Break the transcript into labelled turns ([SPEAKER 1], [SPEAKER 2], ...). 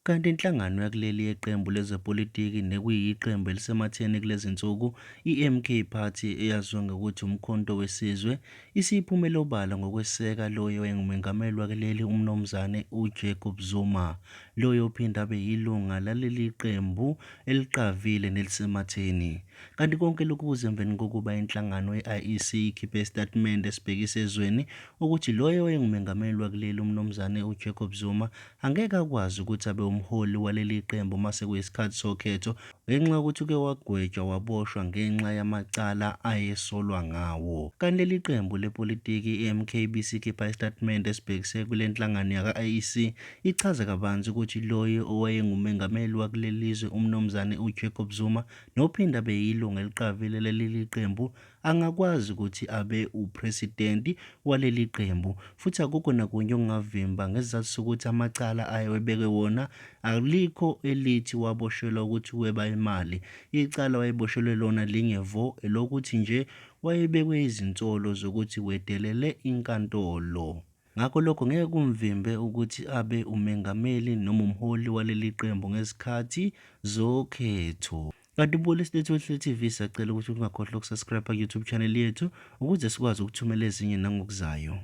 [SPEAKER 1] Kanti inhlangano yakuleli yeqembu lezepolitiki nekuyiqembu elisematheni kulezi nsuku, iMk Party eyaziwa ngokuthi Umkhonto weSizwe, isiyiphumela obala ngokweseka loyo owayengumengameli wakuleli umnumzane uJacob Zuma, loyo ophinde abe yilunga laleli qembu eliqavile nelisematheni. Kanti konke lokhu kuze emveni kokuba inhlangano ye-IEC ikhiphe isitatimende esibhekisa ezweni ukuthi loyo owayengumengameli wakuleli umnumzane uJacob Zuma angeke akwazi ukuthi abe umholi waleli qembu mase kuyisikhathi sokhetho ngenxa yokuthi uke wagwetshwa waboshwa ngenxa yamacala ayesolwa ngawo. Kanti leli qembu lepolitiki iMk bisikhipha isitatimende esibhekise kule nhlangano yaka-IEC ichaza kabanzi ukuthi loyo owayengumengameli wakuleli lizwe umnumzane uJacob Zuma nophinde abe yilunga eliqavile leli qembu angakwazi ukuthi abe upresidenti waleli qembu, futhi akukho nakunye okungavimba ngesizathu sokuthi amacala ayewebeke wona alikho elithi waboshelwa ukuthi weba imali. Icala wayeboshelwe lona lingevo elokuthi nje wayebekwe izinsolo zokuthi wedelele inkantolo. Ngakho lokho ngeke kumvimbe ukuthi abe umengameli noma umholi waleli qembu ngezikhathi zokhetho. Kanti uBulisi Lethu TV siyacela ukuthi ungakhohlwa ukusubscribe ku-YouTube channel yethu ukuze sikwazi ukuthumela ezinye nangokuzayo.